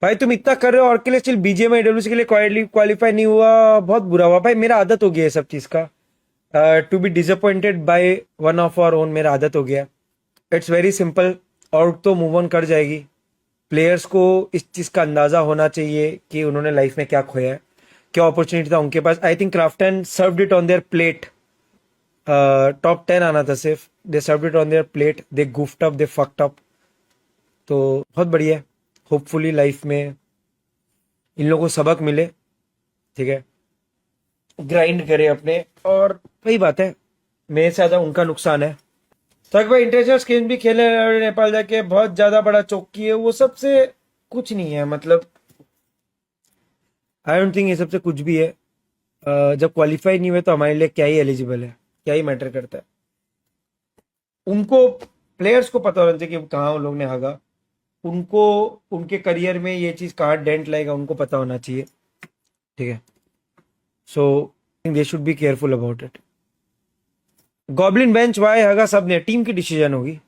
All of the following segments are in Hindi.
भाई तुम इतना कर रहे हो और के लिए स्टिल बीजीएमआई डब्ल्यूसी के लिए क्वालिफाई नहीं हुआ, बहुत बुरा हुआ भाई। मेरा आदत हो गया है सब चीज का, to be disappointed by one of our own. मेरा आदत हो गया। It's very simple. और तो मूव ऑन कर जाएगी। प्लेयर्स को इस चीज का अंदाजा होना चाहिए कि उन्होंने लाइफ में क्या खोया है, क्या अपॉर्चुनिटी था उनके पास। I think Krafton served it on their plate. Top 10 आना था सिर्फ, they served it on their plate, they goofed up, they fucked up. तो बहुत बढ़िया है। होपफुली लाइफ में इन लोगों को सबक मिले, ठीक है, ग्राइंड करे अपने। और वही बात है, मेरे से ज्यादा उनका नुकसान है। तक भाई इंटरनेशनल गेम भी खेले और नेपाल जाके बहुत ज्यादा बड़ा चौकी है, वो सबसे कुछ नहीं है। मतलब आई डोंट थिंक ये सबसे कुछ भी है। जब क्वालिफाई नहीं हुए तो हमारे लिए क्या ही एलिजिबल है, क्या ही मैटर करता है। उनको, प्लेयर्स को पता होना चाहिए कि कहाँ उन लोग ने हागा। उनको उनके करियर में ये चीज कहाँ डेंट लाएगा उनको पता होना चाहिए, ठीक है। So they should be careful about it. गॉबलिन बेंच वाई हगा सब ने, टीम की डिसीजन होगी,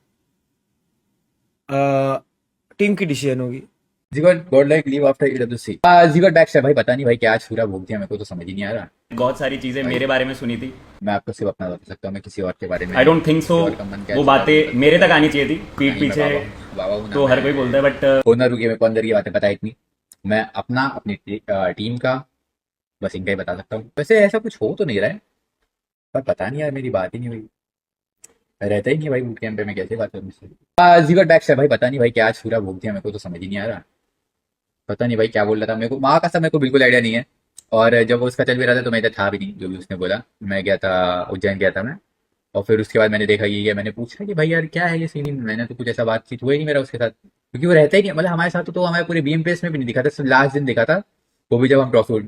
टीम की डिसीजन होगी। जी got god like leave after EWC. जी गॉट बैक से भाई पता नहीं भाई क्या आज पूरा भूख दिया, मेरे को तो समझ ही नहीं आ रहा। बहुत सारी चीजें मेरे बारे में सुनी थी। मैं आपको सिर्फ अपना बता सकता हूँ, मैं किसी और के बारे में आई डोंट थिंक सो वो बातें मेरे तक आनी चाहिए थी पीठ पीछे। तो हर कोई बोलता है बट ओनर रुकिए, मेरे को अंदर की बातें पता है इतनी। मैं अपना अपनी टीम का बस इनका ही बता सकता हूँ। वैसे ऐसा कुछ हो तो नहीं रहा है, पर पता नहीं यार, मेरी बात ही नहीं हुई, रहता ही नहीं भाई बूट कैंप पे। मैं कैसे बात करूँ इससे। जी गॉट बैक से भाई पता नहीं भाई क्या आज पूरा भूख दिया, मेरे को तो समझ ही नहीं आ रहा। पता नहीं भाई क्या बोल रहा था, मेरे को वहाँ का सब मेरे को बिल्कुल आइडिया नहीं है। और जब वो उसका चल भी रहा था तो मैं इधर था भी नहीं, जो भी उसने बोला। मैं गया था, उज्जैन गया था मैं। और फिर उसके बाद मैंने देखा ये मैंने पूछा कि भाई यार क्या है ये सीन। मैंने तो कुछ ऐसा बातचीत हुआ ही नहीं मेरा उसके साथ, क्योंकि वो रहता ही नहीं मतलब हमारे साथ। तो हमारे पूरे बीएमपीएस में भी नहीं दिखा था, सिर्फ लास्ट दिन दिखा था। वो भी जब हम ट्रॉफी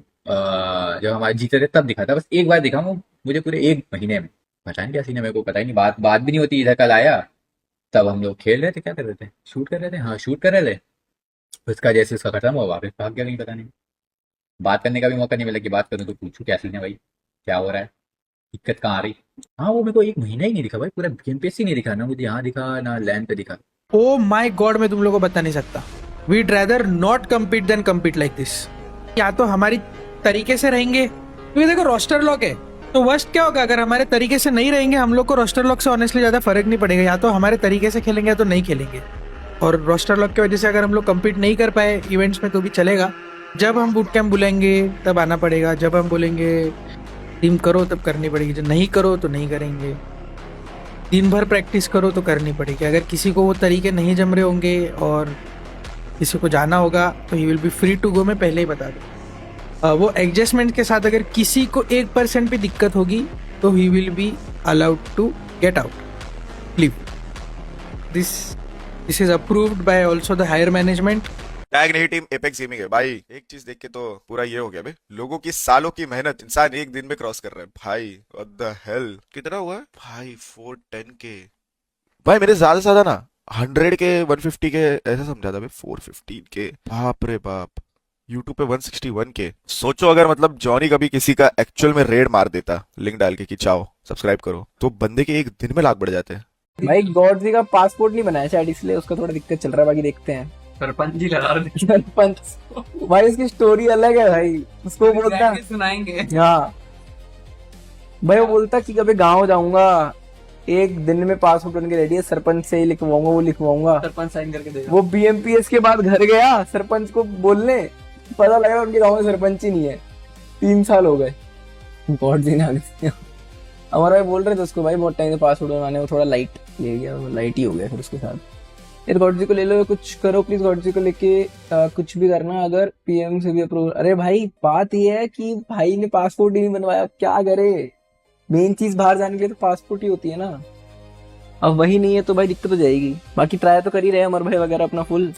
जब हमारे जीते थे तब दिखा था, बस एक बार दिखा वो मुझे पूरे एक महीने में। पता नहीं क्या सीन है, मेरे को पता ही नहीं। बात बात भी नहीं होती। इधर कल आया तब हम लोग खेल रहे थे, क्या कर रहे थे, शूट कर रहे थे, हाँ शूट कर रहे थे। उसका जैसे उसका खत्म हुआ वापस भाग गया कहीं, पता नहीं। बात करने का भी मौका नहीं मिला कि बात करूं तो पूछूं क्या सीन है भाई, क्या हो रहा है, दिक्कत कहाँ आ रही। हाँ वो मेरे को एक महीना ही नहीं दिखा भाई, पूरा गेमपेस ही नहीं दिखा ना मुझे, यहाँ दिखा ना लैंड पे दिखा। ओ माई गॉड, मैं तुम लोगों को बता नहीं सकता। We'd rather not compete than compete like this. या तो हमारी तरीके से रहेंगे, क्योंकि देखो रोस्टर लॉक है, तो वर्स्ट क्या होगा अगर हमारे तरीके से नहीं रहेंगे। हम लोग को रोस्टर लॉक से ऑनेस्टली ज्यादा फर्क नहीं पड़ेगा, या तो हमारे तरीके से खेलेंगे या तो नहीं खेलेंगे। और रोस्टर लॉक की वजह से अगर हम लोग कम्पीट नहीं कर पाए इवेंट्स में तो भी चलेगा। जब हम बूट कैंप बुलाएंगे तब आना पड़ेगा, जब हम बोलेंगे टीम करो तब करनी पड़ेगी, जब नहीं करो तो नहीं करेंगे। दिन भर प्रैक्टिस करो तो करनी पड़ेगी। अगर किसी को वो तरीके नहीं जम रहे होंगे और किसी को जाना होगा तो he will be free to go. मैं पहले ही बता दूँ, वो एडजस्टमेंट के साथ अगर किसी को 1% भी दिक्कत होगी तो he will be allowed to get out, leave. This is approved by also the higher management. Tag नहीं टीम एपेक्स गेमिंग है भाई। एक चीज देख के तो पूरा ये हो गया भाई, लोगों की सालों की मेहनत इंसान एक दिन में क्रॉस कर रहा है भाई। व्हाट द हेल, कितना हुआ है भाई? 410 के भाई। मेरे ज्यादा से ज्यादा ना 100 के 150 के ऐसा समझा था भाई। 415 के, बाप रे बाप। यूट्यूब पे 161 के। सोचो अगर मतलब जॉनी कभी किसी का एक्चुअल में रेड मार देता लिंक डाल के कि चाओ सब्सक्राइब करो, तो बंदे के एक दिन में लाख बढ़ जाते हैं। भाई गॉडजी का पासपोर्ट नहीं बनाया शायद, इसलिए उसका थोड़ा दिक्कत चल रहा है। बाकी देखते हैं। सरपंच जी लगा रहे सरपंच भाई उसकी स्टोरी अलग है भाई। उसको बोलता सुनाएंगे। हाँ भाई, वो बोलता कि कभी गाँव जाऊंगा, एक दिन में पासपोर्ट उनके रेडी है, सरपंच से ही लिखवाऊंगा, वो लिखवाऊंगा। सरपंच साइन करके देगा। वो बीएमपीएस के बाद घर गया सरपंच को बोलने, पता लगा उनके गाँव में सरपंच ही नहीं है। 3 साल हो गए। गॉडजी ने आगे हमारा भाई बोल रहे थे उसको, भाई बहुत टाइम से पासपोर्ट बनवाने, वो थोड़ा लाइट ले गया, वो लाइट ही हो गया फिर उसके साथ। यार गॉडजी को ले लो, कुछ करो प्लीज। गॉडजी को लेके कुछ भी करना, अगर पीएम से भी अप्रूव। अरे भाई बात ये है कि भाई ने पासपोर्ट ही नहीं बनवाया, क्या करे। मेन चीज बाहर जाने के लिए तो पासपोर्ट ही होती है ना। अब वही नहीं है तो भाई दिक्कत हो जाएगी। बाकी ट्राई तो कर ही रहे अमर भाई वगैरह अपना फुल।